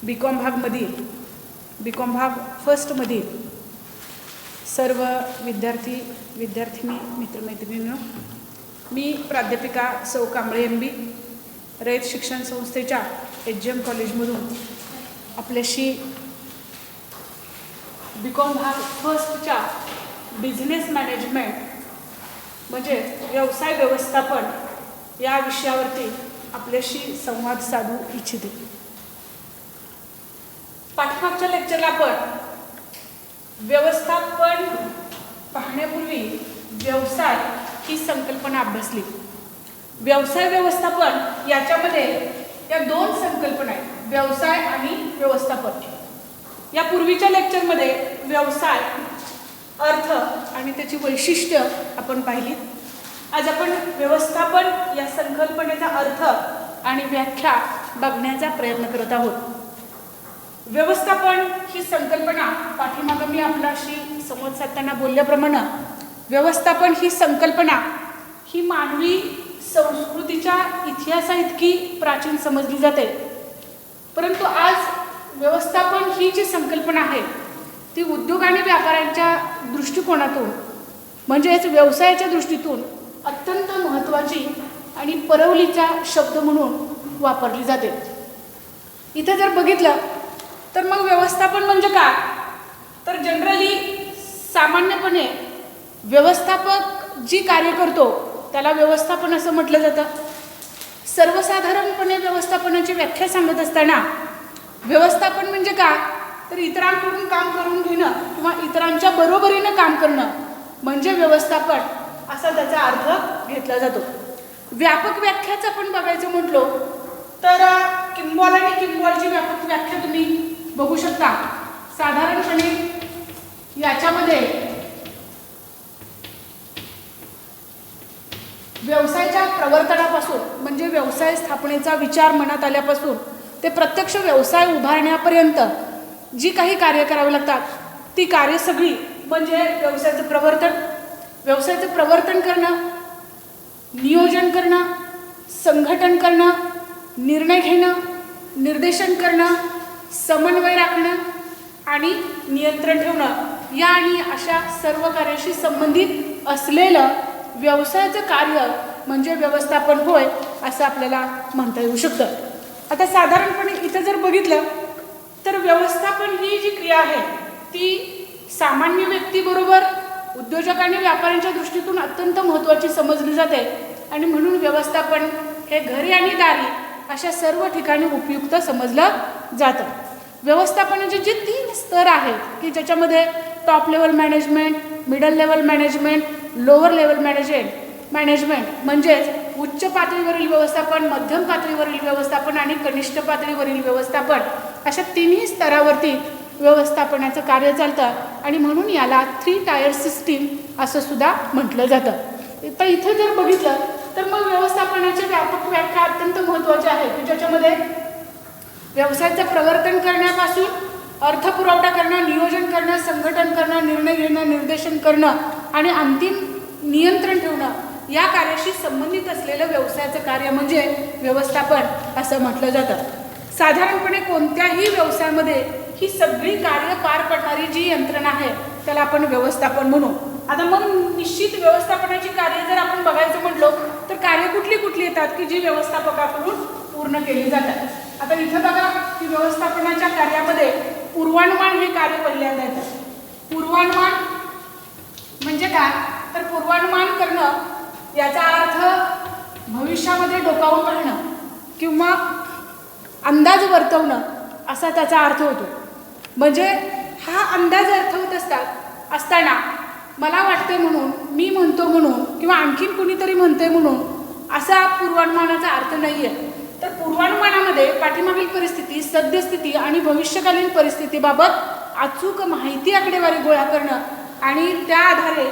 BCom भाग फर्स्टमधील सर्व विद्यार्थी मित्रमैत्रिणींनो, मी प्राध्यापिका सौ कांबळे MB रयत शिक्षण संस्थेच्या HGM कॉलेजमधून आपल्याशी BCom भाग फर्स्टच्या बिझनेस मॅनेजमेंट म्हणजे व्यवसाय व्यवस्थापन या विषयावरती आपल्याशी संवाद साधू इच्छिते. पाठीमागच्या लेक्चरला आपण व्यवस्थापन पाहण्यापूर्वी व्यवसाय ही संकल्पना अभ्यासली. व्यवसाय व्यवस्थापन याच्यामध्ये या दोन संकल्पना आहेत, व्यवसाय आणि व्यवस्थापन. या पूर्वीच्या लेक्चरमध्ये व्यवसाय, अर्थ आणि त्याची वैशिष्ट्य आपण पाहिली. आज आपण व्यवस्थापन या संकल्पनेचा अर्थ आणि व्याख्या बघण्याचा प्रयत्न करत आहोत. व्यवस्थापन ही संकल्पना पाठीमागं मी आपल्याशी संवाद साधताना बोलल्याप्रमाणे व्यवस्थापन ही संकल्पना ही मानवी संस्कृतीच्या इतिहासाइतकी प्राचीन समजली जाते. परंतु आज व्यवस्थापन ही जी संकल्पना आहे ती उद्योग आणि व्यापाऱ्यांच्या दृष्टिकोनातून म्हणजेच व्यवसायाच्या दृष्टीतून अत्यंत महत्त्वाची आणि परवलीचा शब्द म्हणून वापरली जाते. इथे जर बघितलं तर मग व्यवस्थापन म्हणजे काय, तर जनरली सामान्यपणे व्यवस्थापक जी कार्य करतो त्याला व्यवस्थापन असं म्हटलं जातं. सर्वसाधारणपणे व्यवस्थापनाची व्याख्या सांगत असताना व्यवस्थापन म्हणजे काय, तर इतरांकडून काम करून घेणं किंवा इतरांच्या बरोबरीनं काम करणं म्हणजे व्यवस्थापन असा त्याचा अर्थ घेतला जातो. व्यापक व्याख्याच आपण बघायचं म्हटलो तर किंबॉल आणि किंबॉलची व्यापक व्याख्या तुम्ही बघू शकता. साधारणपणे याच्यामध्ये व्यवसायाच्या प्रवर्तनापासून म्हणजे व्यवसाय स्थापनेचा विचार मनात आल्यापासून ते प्रत्यक्ष व्यवसाय उभारण्यापर्यंत जी काही कार्य करावी लागतात ती कार्य सगळी म्हणजे व्यवसायाचं प्रवर्तन करणं, नियोजन करणं, संघटन करणं, निर्णय घेणं, निर्देशन करणं, समन्वय राखणं आणि नियंत्रण ठेवणं या आणि अशा सर्व कार्याशी संबंधित असलेलं व्यवसायाचं कार्य म्हणजे व्यवस्थापन होय असं आपल्याला म्हणता येऊ शकतं. आता साधारणपणे इथं जर बघितलं तर व्यवस्थापन ही जी क्रिया आहे ती सामान्य व्यक्तीबरोबर उद्योजक आणि व्यापाऱ्यांच्या दृष्टीतून अत्यंत महत्त्वाची समजली जाते आणि म्हणून व्यवस्थापन हे घरी आणि दारी अशा सर्व ठिकाणी उपयुक्त समजलं जातं. व्यवस्थापनाचे जे 3 स्तर आहेत की ज्याच्यामध्ये top level management, middle level management, lower level management म्हणजेच उच्च पातळीवरील व्यवस्थापन, मध्यम पातळीवरील व्यवस्थापन आणि कनिष्ठ पातळीवरील व्यवस्थापन अशा 3 स्तरावरती व्यवस्थापनाचं कार्य चालतं आणि म्हणून याला 3 टायर सिस्टीम असं सुद्धा म्हटलं जातं. तर इथं जर बघितलं तर मग व्यवस्थापनाची व्यापक व्याख्या अत्यंत महत्त्वाची आहे की ज्याच्यामध्ये व्यवसायाचं प्रवर्तन करण्यापासून अर्थपुरवठा करणं, नियोजन करणं, संघटन करणं, निर्णय घेणं, निर्देशन करणं आणि अंतिम नियंत्रण ठेवणं या कार्याशी संबंधित असलेलं व्यवसायाचं कार्य म्हणजे व्यवस्थापन असं म्हटलं जातं. साधारणपणे कोणत्याही व्यवसायामध्ये ही सगळी कार्य पार पडणारी जी यंत्रणा आहे त्याला आपण व्यवस्थापन म्हणू. आता मग निश्चित व्यवस्थापनाची कार्य जर आपण बघायचं म्हटलो तर कार्य कुठली येतात की जी व्यवस्थापकाकडून पूर्ण केली जातात. आता इथं बघा की व्यवस्थापनाच्या कार्यामध्ये पूर्वानुमान हे कार्य पहिल्यांदा येतं. पूर्वानुमान म्हणजे काय, तर पूर्वानुमान करणं याचा अर्थ भविष्यामध्ये डोकावून पाहणं किंवा अंदाज वर्तवणं असा त्याचा अर्थ होतो. म्हणजे हा अंदाज अर्थवत असताना मला वाटते म्हणून, मी म्हणतो म्हणून किंवा आणखीन कुणीतरी म्हणते म्हणून असा पूर्वानुमानाचा अर्थ नाही आहे. तर पूर्वानुमानामध्ये पाठीमागील परिस्थिती, सद्यस्थिती आणि भविष्यकालीन परिस्थितीबाबत अचूक माहिती आकडेवारी गोळा करणं आणि त्या आधारे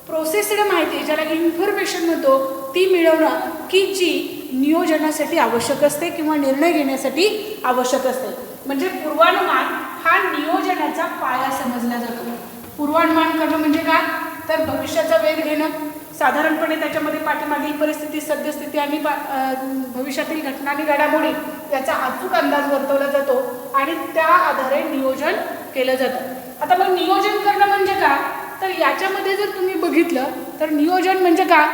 प्रोसेस्ड माहिती ज्याला इन्फॉर्मेशन म्हणतो ती मिळवणं की जी नियोजनासाठी आवश्यक असते किंवा निर्णय घेण्यासाठी आवश्यक असते. म्हणजे पूर्वानुमान हा नियोजनाचा पाया समजला जातो. पूर्वानुमान करणं म्हणजे काय, तर भविष्याचा वेध घेणं, साधारणपणे त्याच्यामध्ये पाठीमागील परिस्थिती, सद्यस्थिती आणि भविष्यातील घटना आणि घडामोडी याचा अचूक अंदाज वर्तवला जातो आणि त्या आधारे नियोजन केलं जातं। आता मग नियोजन करणं म्हणजे काय, तर याच्यामध्ये जर तुम्ही बघितलं तर नियोजन म्हणजे काय,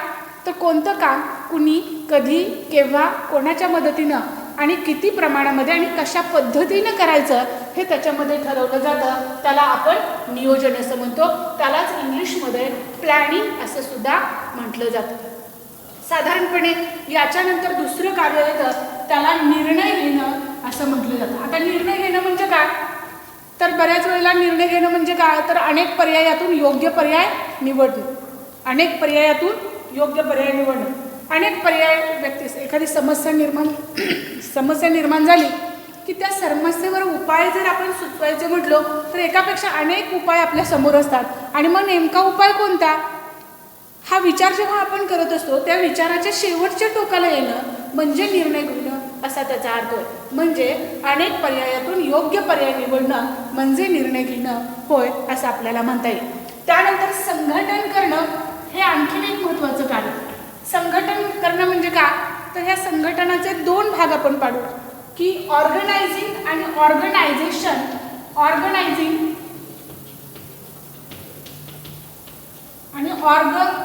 तर कोणतं काम कुणी, कधी, केव्हा, कोणाच्या मदतीनं आणि किती प्रमाणामध्ये आणि कशा पद्धतीनं करायचं हे त्याच्यामध्ये ठरवलं जातं, त्याला आपण नियोजन असं म्हणतो। त्यालाच इंग्लिशमध्ये प्लॅनिंग असं सुद्धा म्हटलं जातं। साधारणपणे याच्यानंतर दुसरं कार्य येतं, त्याला निर्णय घेणं असं म्हटलं जातं। आता निर्णय घेणं म्हणजे काय, तर बऱ्याच वेळेला निर्णय घेणं म्हणजे काय, तर अनेक पर्यायातून योग्य पर्याय निवडणं, अनेक पर्यायातून योग्य पर्याय निवडणं। अनेक पर्याय व्यक्तीस एखादी समस्या निर्माण झाली की त्या समस्येवर उपाय जर आपण सुचवायचे म्हटलो तर एकापेक्षा अनेक उपाय आपल्या समोर असतात आणि मग नेमका उपाय कोणता हा विचार जेव्हा आपण करत असतो त्या विचाराच्या शेवटच्या टोकाला येणं म्हणजे निर्णय घेणं असा त्याचा अर्थ होय। म्हणजे अनेक पर्यायातून योग्य पर्याय निवडणं म्हणजे निर्णय घेणं होय असं आपल्याला म्हणता येईल। त्यानंतर संघटन करणं हे आणखीन एक महत्त्वाचं कार्य। संघटन करणं म्हणजे काय, तर ह्या संघटनाचे दोन भाग आपण पाडू की ऑर्गनायझिंग आणि ऑर्गनायझेशन। ऑर्गनायझिंग आणि ऑर्गनायझेशन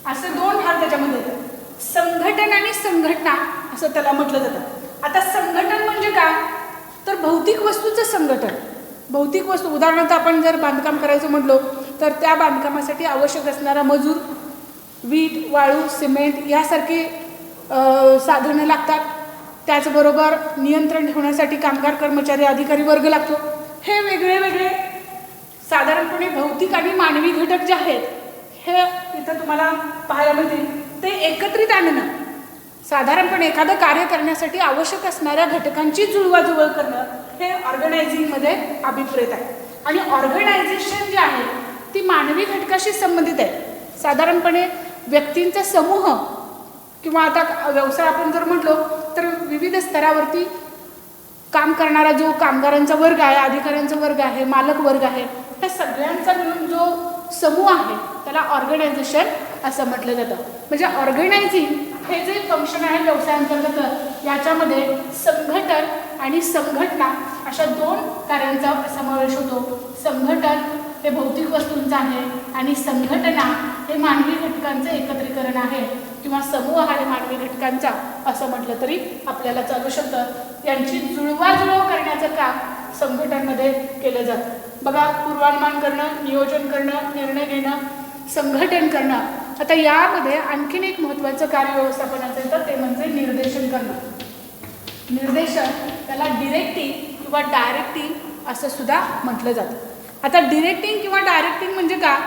असे दोन भाग त्याच्यामध्ये येतात। संघटन आणि संघटना असं त्याला म्हटलं जातं। आता संघटन म्हणजे काय, तर भौतिक वस्तूचं संघटन। भौतिक वस्तू उदाहरणार्थ आपण जर बांधकाम करायचं म्हटलो तर त्या बांधकामासाठी आवश्यक असणारा मजूर, वीट, वाळू, सिमेंट यासारखी साधनं लागतात। त्याचबरोबर नियंत्रण ठेवण्यासाठी कामगार, कर्मचारी, अधिकारी वर्ग लागतो। हे वेगळे वेगळे साधारणपणे भौतिक आणि मानवी घटक जे आहेत हे इथं तुम्हाला पाहायला मिळतील। ते एकत्रित आणणं, साधारणपणे एखादं कार्य करण्यासाठी आवश्यक असणाऱ्या घटकांची जुळवाजुळव करणं हे ऑर्गनायझिंगमध्ये अभिप्रेत आहे। आणि ऑर्गनायझेशन जे आहे ती मानवी घटकाशी संबंधित आहे। साधारणपणे व्यक्तींचा समूह किंवा आता व्यवसाय आपण जर म्हटलो तर विविध स्तरावरती काम करणारा जो कामगारांचा वर्ग आहे, अधिकाऱ्यांचा वर्ग आहे, मालक वर्ग आहे, त्या सगळ्यांचा मिळून जो समूह आहे त्याला ऑर्गनायझेशन असं म्हटलं जातं। म्हणजे ऑर्गनायझिंग हे जे फंक्शन आहे व्यवसायांतर्गत याच्यामध्ये संघटन आणि संघटना अशा दोन कार्यांचा समावेश होतो। संघटन हे भौतिक वस्तूंचं आहे आणि संघटना हे मानवी घटकांचं एकत्रीकरण आहे किंवा समूह आहे मानवी घटकांचा असं म्हटलं तरी आपल्याला चालू शकतं। यांची जुळवाजुळव करण्याचं काम संघटनांमध्ये केलं जातं। बघा, पूर्वानुमान करणं, नियोजन करणं, निर्णय घेणं, संघटन करणं। आता यामध्ये आणखीन एक महत्त्वाचं कार्य व्यवस्थापनाचं येतं ते म्हणजे निर्देशन करणं। निर्देशन त्याला डिरेक्टिंग किंवा डायरेक्टिंग असं सुद्धा म्हटलं जातं। आता डिरेक्टिंग किंवा डायरेक्टिंग म्हणजे काय,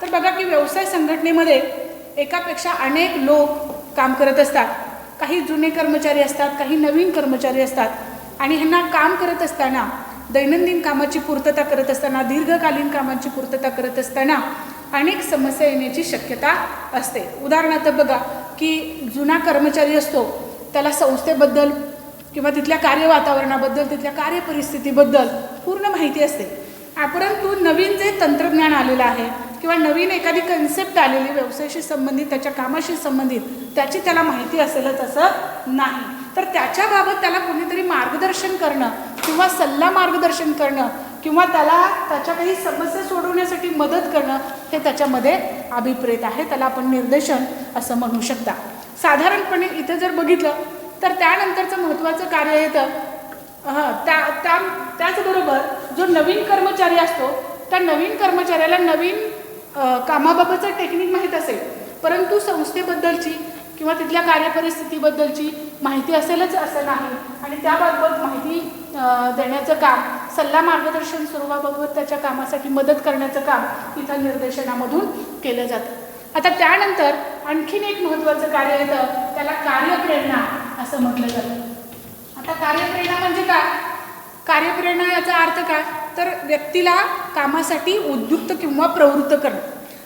तर बघा की व्यवसाय संघटनेमध्ये एकापेक्षा अनेक लोक काम करत असतात। काही जुने कर्मचारी असतात, काही नवीन कर्मचारी असतात आणि ह्यांना काम करत असताना, दैनंदिन कामाची पूर्तता करत असताना, दीर्घकालीन कामाची पूर्तता करत असताना अनेक समस्या येण्याची शक्यता असते। उदाहरणार्थ बघा की जुना कर्मचारी असतो त्याला संस्थेबद्दल किंवा तिथल्या कार्य वातावरणाबद्दल, तिथल्या कार्यपरिस्थितीबद्दल पूर्ण माहिती असते। परंतु नवीन जे तंत्रज्ञान आलेलं आहे किंवा नवीन एखादी कन्सेप्ट आलेली व्यवसायाशी संबंधित, त्याच्या कामाशी संबंधित त्याची त्याला माहिती असेलच असं नाही। तर त्याच्याबाबत त्याला कोणीतरी मार्गदर्शन करणं किंवा सल्ला मार्गदर्शन करणं किंवा त्याला त्याच्या काही समस्या सोडवण्यासाठी मदत करणं हे त्याच्यामध्ये अभिप्रेत आहे। त्याला आपण निर्देशन असं म्हणू शकता। साधारणपणे इथं जर बघितलं तर त्यानंतरचं महत्त्वाचं कार्य येतं त्याचबरोबर जो नवीन कर्मचारी असतो त्या नवीन कर्मचाऱ्याला नवीन कामाबाबतचं टेक्निक माहीत असेल परंतु संस्थेबद्दलची किंवा तिथल्या कार्यपरिस्थितीबद्दलची माहिती असेलच असं नाही आणि त्याबाबत माहिती देण्याचं काम, सल्ला मार्गदर्शन स्वरूपाबाबत त्याच्या कामासाठी मदत करण्याचं काम इथं निर्देशनामधून केलं जातं। आता त्यानंतर आणखीन एक महत्त्वाचं कार्य येतं त्याला कार्यप्रेरणा असं म्हटलं जातं। आता कार्यप्रेरणा म्हणजे काय, कार्यप्रेरणा याचा अर्थ काय, तर व्यक्तीला कामासाठी उद्युक्त किंवा प्रवृत्त करणं।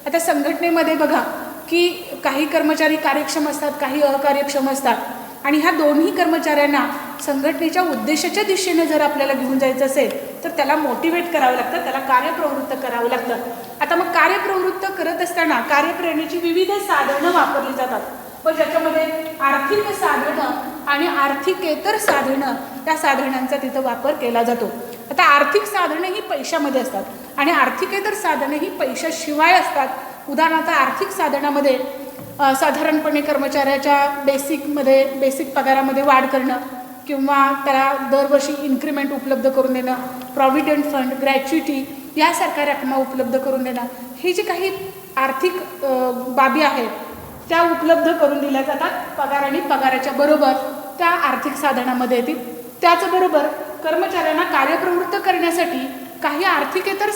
आता संघटनेमध्ये बघा की काही कर्मचारी कार्यक्षम असतात, काही अकार्यक्षम असतात आणि ह्या दोन्ही कर्मचाऱ्यांना संघटनेच्या उद्देशाच्या दिशेने जर आपल्याला घेऊन जायचं असेल तर त्याला मोटिवेट करावं लागतं, त्याला कार्यप्रवृत्त करावं लागतं. आता मग कार्यप्रवृत्त करत असताना कार्यप्रेरणेची विविध साधनं वापरली जातात, पण ज्याच्यामध्ये आर्थिक साधनं आणि आर्थिकेतर साधनं या साधनांचा तिथं वापर केला जातो. आता आर्थिक साधनं ही पैशामध्ये असतात आणि आर्थिकेतर साधनं ही पैशाशिवाय असतात. उदाहरणार्थ आर्थिक साधनामध्ये साधारणपणे कर्मचाऱ्याच्या बेसिक पगारामध्ये वाढ करणं किंवा त्याला दरवर्षी इन्क्रिमेंट उपलब्ध करून देणं, प्रॉव्हिडंट फंड, ग्रॅच्युटी यासारख्या रकमा उपलब्ध करून देणं, हे जे काही आर्थिक बाबी आहेत त्या उपलब्ध करून दिल्या जातात पगार आणि पगाराच्या बरोबर त्या आर्थिक साधनामध्ये येतील. त्याचबरोबर कर्मचाऱ्यांना कार्यप्रवृत्त करण्यासाठी काही आर्थिकेतर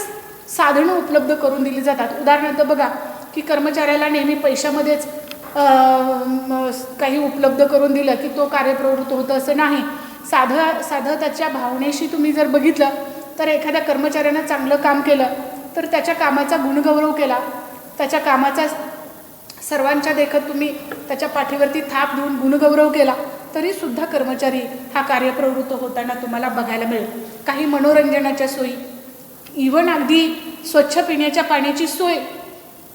साधनं उपलब्ध करून दिली जातात. उदाहरणार्थ बघा की कर्मचाऱ्याला नेहमी पैशामध्येच काही उपलब्ध करून दिलं की तो कार्यप्रवृत्त होतं असं नाही. साधं त्याच्या भावनेशी तुम्ही जर बघितलं तर एखाद्या कर्मचाऱ्यानं चांगलं काम केलं तर त्याच्या कामाचा गुणगौरव केला, त्याच्या कामाचा सर्वांच्या देखत तुम्ही त्याच्या पाठीवरती थाप देऊन गुणगौरव केला तरीसुद्धा कर्मचारी हा कार्यप्रवृत्त होताना तुम्हाला बघायला मिळेल. काही मनोरंजनाच्या सोयी, इव्हन अगदी स्वच्छ पिण्याच्या पाण्याची सोय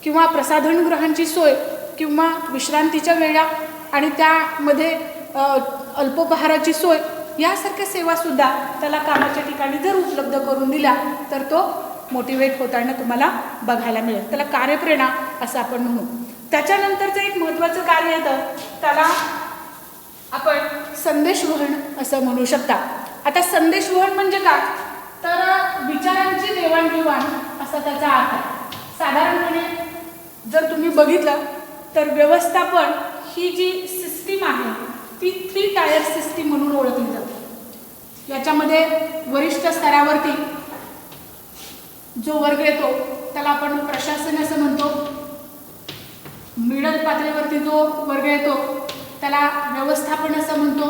किंवा प्रसाधनगृहांची सोय किंवा विश्रांतीच्या वेळा आणि त्यामध्ये अल्पोपहाराची सोय यासारख्या सेवासुद्धा त्याला कामाच्या ठिकाणी जर उपलब्ध करून दिल्या तर तो मोटिवेट होताना तुम्हाला बघायला मिळेल. त्याला कार्यप्रेरणा असं आपण म्हणू. त्याच्यानंतरचं एक महत्त्वाचं कार्य येतं त्याला आपण संदेशवहन असं म्हणू शकता. आता संदेशवहन म्हणजे काय तर विचारांची देवाणघेवाण असा त्याचा अर्थ आहे. साधारणपणे जर तुम्ही बघितलं तर व्यवस्थापन ही जी सिस्टीम आहे ती 3 टायर सिस्टीम म्हणून ओळखली जाते. याच्यामध्ये वरिष्ठ स्तरावरती जो वर्ग येतो त्याला आपण प्रशासन असं म्हणतो, मिडल पातळीवरती जो वर्ग येतो त्याला व्यवस्थापन असं म्हणतो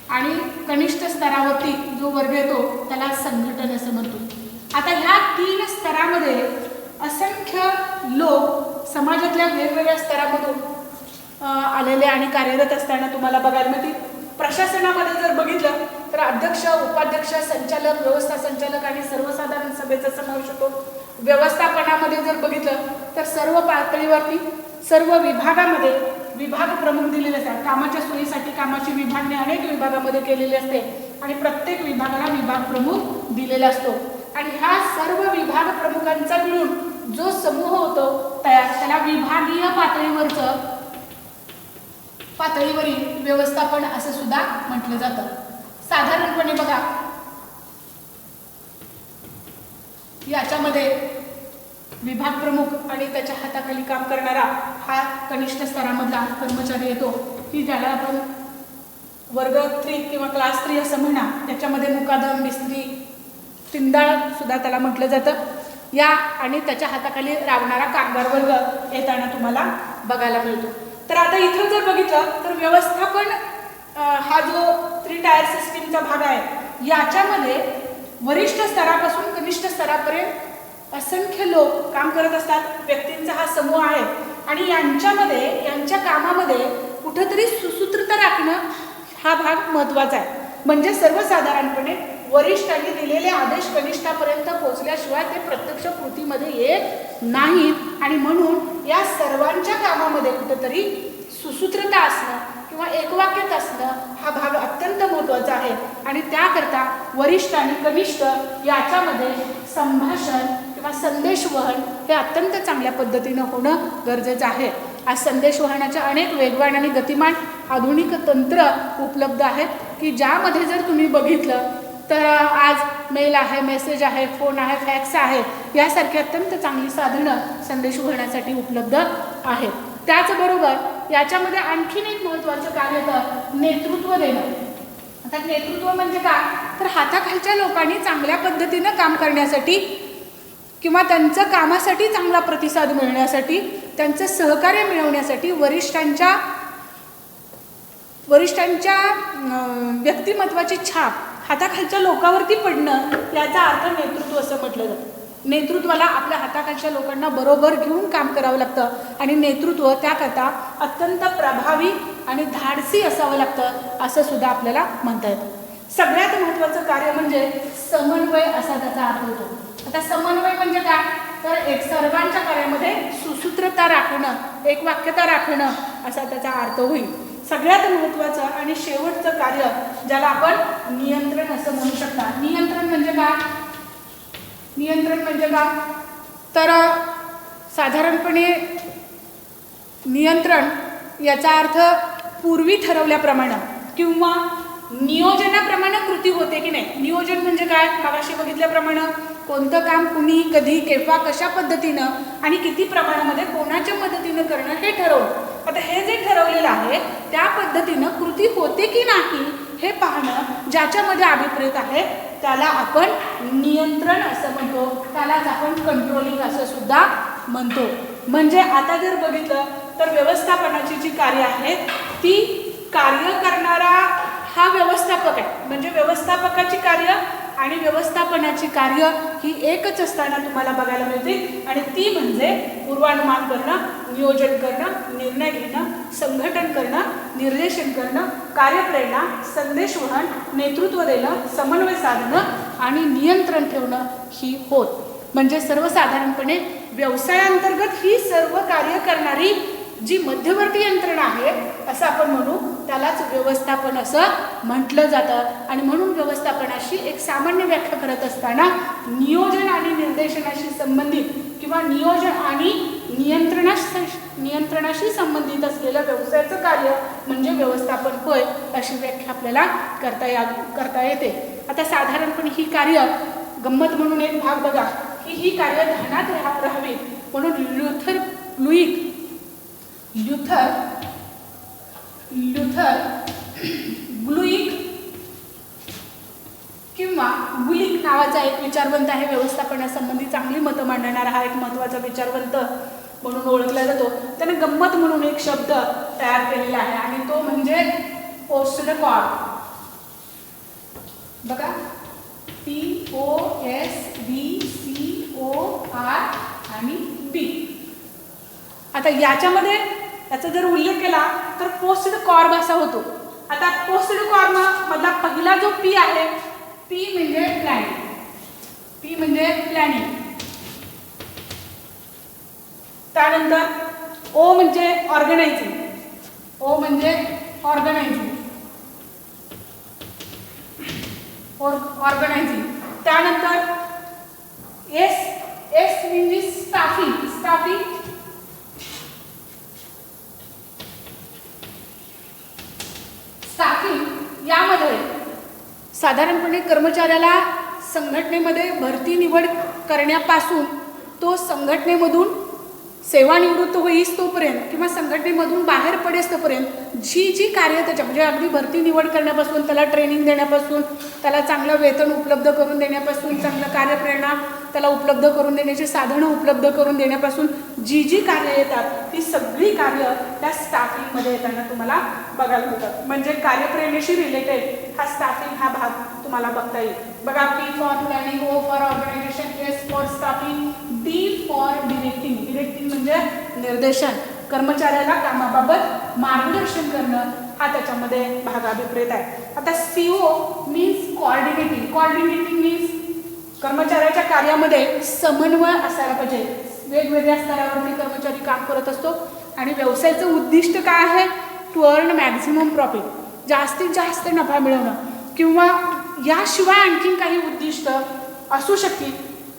आणि कनिष्ठ स्तरावरती जो वर्ग येतो त्याला संघटन असं म्हणतो. आता ह्या 3 स्तरामध्ये असंख्य लोक समाजातल्या वेगवेगळ्या स्तरामधून आलेले आणि कार्यरत असताना तुम्हाला बघायला मिळतील. प्रशासनामध्ये जर बघितलं तर अध्यक्ष, उपाध्यक्ष, संचालक, व्यवस्था संचालक आणि सर्वसाधारण सभेचा समावेश होतो. व्यवस्थापनामध्ये जर बघितलं तर सर्व पातळीवरती सर्व विभागामध्ये विभाग प्रमुख दिलेले असतात. कामाच्या सोयीसाठी कामाची विभागणी अनेक विभागामध्ये केलेली असते आणि प्रत्येक विभागाला विभाग प्रमुख दिलेला असतो आणि ह्या सर्व विभाग प्रमुखांचा मिळून जो समूह होतो त्याला विभागीय पातळीवरील व्यवस्थापन असं सुद्धा म्हटलं जातं. साधारणपणे बघा याच्यामध्ये विभाग प्रमुख आणि त्याच्या हाताखाली काम करणारा हा कनिष्ठ स्तरामधला कर्मचारी येतो की ज्याला आपण वर्ग 3 किंवा क्लास 3 असं म्हणा. त्याच्यामध्ये मुकादम, मिस्त्री, तिंदाळ सुद्धा त्याला म्हटलं जातं. या आणि त्याच्या हाताखाली राबणारा कामगार वर्ग येताना तुम्हाला बघायला मिळतो. तर आता इथं जर बघितलं तर व्यवस्थापन हा जो 3 टायर सिस्टीमचा भाग आहे याच्यामध्ये वरिष्ठ स्तरापासून कनिष्ठ स्तरापर्यंत असंख्य लोक काम करत असतात. व्यक्तींचा हा समूह आहे आणि यांच्या कामामध्ये कुठंतरी सुसूत्रता राखणं हा भाग महत्त्वाचा आहे. म्हणजे सर्वसाधारणपणे वरिष्ठांनी दिलेले आदेश कनिष्ठापर्यंत पोहोचल्याशिवाय ते प्रत्यक्ष कृतीमध्ये येत नाहीत आणि म्हणून या सर्वांच्या कामामध्ये कुठंतरी सुसूत्रता असणं किंवा एकवाक्यता असणं हा भाग अत्यंत महत्त्वाचा आहे आणि त्याकरता वरिष्ठ आणि कनिष्ठ याच्यामध्ये संभाषण किंवा संदेशवहन हे अत्यंत चांगल्या पद्धतीनं होणं गरजेचं आहे. आज संदेशवहनाच्या अनेक वेगवान आणि गतिमान आधुनिक तंत्र उपलब्ध आहेत की ज्यामध्ये जर तुम्ही बघितलं तर आज मेल आहे, मेसेज आहे, फोन आहे, फॅक्स आहे यासारखी अत्यंत चांगली साधनं संदेशवहनासाठी उपलब्ध आहेत. त्याचबरोबर याच्यामध्ये आणखीन एक महत्त्वाचं कार्य तर नेतृत्व देणं. आता नेतृत्व म्हणजे काय तर हाताखालच्या लोकांनी चांगल्या पद्धतीनं काम करण्यासाठी किंवा त्यांचं कामासाठी चांगला प्रतिसाद मिळण्यासाठी, त्यांचं सहकार्य मिळवण्यासाठी वरिष्ठांच्या व्यक्तिमत्वाची छाप हाताखालच्या लोकांवरती पडणं याचा अर्थ नेतृत्व असं म्हटलं जातं. नेतृत्वाला आपल्या हाताखालच्या लोकांना बरोबर घेऊन काम करावं लागतं आणि नेतृत्व त्याकरता अत्यंत प्रभावी आणि धाडसी असावं लागतं असं सुद्धा आपल्याला म्हणता येतं. सगळ्यात महत्त्वाचं कार्य म्हणजे समन्वय असा त्याचा अर्थ होतो. आता समन्वय म्हणजे काय, तर एक सर्वांच्या कार्यामध्ये सुसूत्रता राखणं, एक वाक्यता राखणं असा त्याचा अर्थ होईल. सगळ्यात महत्त्वाचं आणि शेवटचं कार्य ज्याला आपण नियंत्रण असं म्हणू शकता. नियंत्रण म्हणजे काय, नियंत्रण म्हणजे काय, तर साधारणपणे नियंत्रण याचा अर्थ पूर्वी ठरवल्याप्रमाणे किंवा नियोजनाप्रमाणे कृती होते की नाही. नियोजन म्हणजे काय, मगाशी बघितल्याप्रमाणे कोणतं काम कुणी कधी केव्हा कशा पद्धतीनं आणि किती प्रमाणामध्ये कोणाच्या मदतीनं करणं हे ठरवलं. आता हे जे ठरवलेलं आहे त्या पद्धतीनं कृती होते की नाही हे पाहणं ज्याच्यामध्ये अभिप्रेत आहे त्याला आपण नियंत्रण असं म्हणतो, त्यालाच आपण कंट्रोलिंग असं सुद्धा म्हणतो. म्हणजे आता जर बघितलं तर व्यवस्थापनाची जी कार्य आहेत ती कार्य करणारा हा व्यवस्थापक आहे. म्हणजे व्यवस्थापकाची कार्य आणि व्यवस्थापनाची कार्य ही एकच असताना तुम्हाला बघायला मिळते आणि ती म्हणजे पूर्वानुमान करणं, नियोजन करणं, निर्णय घेणं, संघटन करणं, निर्देशन करणं, कार्यप्रेरणा, संदेशवहन, नेतृत्व देणं, समन्वय साधणं आणि नियंत्रण ठेवणं ही होत. म्हणजे सर्वसाधारणपणे व्यवसायाअंतर्गत ही सर्व कार्य करणारी जी मध्यवर्ती यंत्रणा आहे असं आपण म्हणू, त्यालाच व्यवस्थापन असं म्हटलं जातं. आणि म्हणून व्यवस्थापनाशी एक सामान्य व्याख्या करत असताना नियोजन आणि निर्देशनाशी संबंधित किंवा नियोजन आणि नियंत्रणाशी संबंधित असलेलं व्यवसायाचं कार्य म्हणजे व्यवस्थापन होय अशी व्याख्या आपल्याला करता येते. आता साधारणपणे ही कार्य गंमत म्हणून एक भाग बघा की ही कार्य ध्यानात राहावी म्हणून ल्युथर ब्लुइक किंवा बुलिक नावाचा एक विचारवंत आहे. व्यवस्थापनासंबंधी चांगली मतं मांडणारा हा एक महत्त्वाचा विचारवंत म्हणून ओळखला जातो. त्याने गंमत म्हणून एक शब्द तयार केलेला आहे आणि तो म्हणजे पोस्टड कॉर्ड. बघा, POSDCOR आणि B. आता याचा जर उल्लेख केला तर पोस्टड कॉर्ब असा होतो. आता पोस्टड कॉर्ब मधला पहिला जो P आहे, P म्हणजे प्लॅनिंग. त्यानंतर O म्हणजे ऑर्गनायझिंग. त्यानंतर S म्हणजे स्टाफिंग. यामध्ये साधारणपणे कर्मचाऱ्याला संघटनेमध्ये भरती निवड करण्यापासून तो संघटनेमधून सेवानिवृत्त होईस तोपर्यंत किंवा संघटनेमधून बाहेर पडेस तोपर्यंत जी कार्य त्याच्या म्हणजे अगदी भरती निवड करण्यापासून, त्याला ट्रेनिंग देण्यापासून, त्याला चांगलं वेतन उपलब्ध करून देण्यापासून, चांगलं कार्यप्रेरणा त्याला उपलब्ध करून देण्याची साधनं उपलब्ध करून देण्यापासून जी कार्य येतात ती सगळी कार्य त्या स्टाफिंगमध्ये येताना तुम्हाला बघायला मिळतात. म्हणजे कार्यप्रेरणेशी रिलेटेड हा स्टाफिंग हा भाग तुम्हाला बघता येईल. बघा, P for planning, O for organisation, S for staffing, D for directing म्हणजे निर्देशन. कर्मचाऱ्याला कामाबाबत मार्गदर्शन करणं हा त्याच्यामध्ये भाग अभिप्रेत आहे. आता CO मीन्स कॉर्डिनेटिंग मीन्स कर्मचाऱ्याच्या कार्यामध्ये समन्वय असायला पाहिजे. वेगवेगळ्या स्तरावरती कर्मचारी काम करत असतो आणि व्यवसायाचं उद्दिष्ट काय आहे, टू अर्न मॅक्झिमम प्रॉफिट, जास्तीत जास्त नफा मिळवणं किंवा याशिवाय आणखीन काही उद्दिष्ट असू शकतील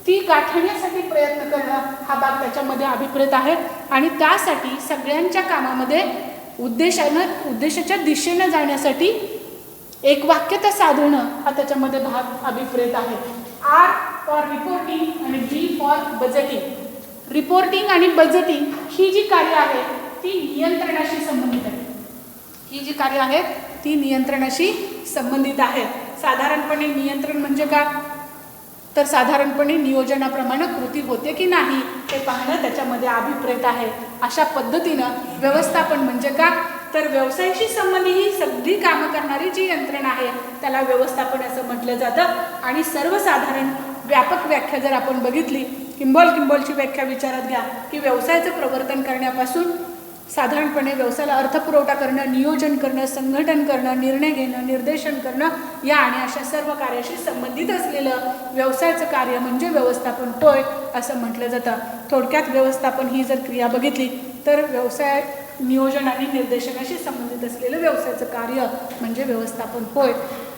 ती गाठण्यासाठी प्रयत्न करणं हा भाग त्याच्यामध्ये अभिप्रेत आहे. आणि त्यासाठी सगळ्यांच्या कामामध्ये उद्देशाच्या दिशेनं जाण्यासाठी एक वाक्यता साधणं हा त्याच्यामध्ये भाग अभिप्रेत आहे. R फॉर रिपोर्टिंग आणि B फॉर बजेटिंग. रिपोर्टिंग आणि बजेटिंग ही जी कार्य आहे ती नियंत्रणाशी संबंधित आहेत. साधारणपणे नियंत्रण म्हणजे काय, तर साधारणपणे नियोजनाप्रमाणे कृती होते की नाही हे पाहणं त्याच्यामध्ये अभिप्रेत आहे. अशा पद्धतीनं व्यवस्थापन म्हणजे का, तर व्यवसायाशी संबंधित ही सगळी कामं करणारी जी यंत्रणा आहे त्याला व्यवस्थापन असं म्हटलं जातं. आणि सर्वसाधारण व्यापक व्याख्या जर आपण बघितली, किंबॉलची व्याख्या विचारात घ्या की व्यवसायाचं प्रवर्तन करण्यापासून साधारणपणे व्यवसायाला अर्थपुरवठा करणं, नियोजन करणं, संघटन करणं, निर्णय घेणं, निर्देशन करणं या आणि अशा सर्व कार्याशी संबंधित असलेलं व्यवसायाचं कार्य म्हणजे व्यवस्थापन होय असं म्हटलं जातं. थोडक्यात व्यवस्थापन ही जर क्रिया बघितली तर व्यवसाय नियोजन आणि निर्देशनाशी संबंधित असलेलं व्यवसायाचं कार्य म्हणजे व्यवस्थापन होय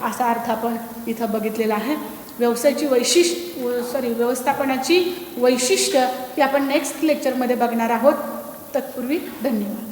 असा अर्थ आपण इथं बघितलेला आहे. व्यवस्थापनाची वैशिष्ट्य ही आपण नेक्स्ट लेक्चरमध्ये बघणार आहोत. तत्पूर्वी धन्यवाद.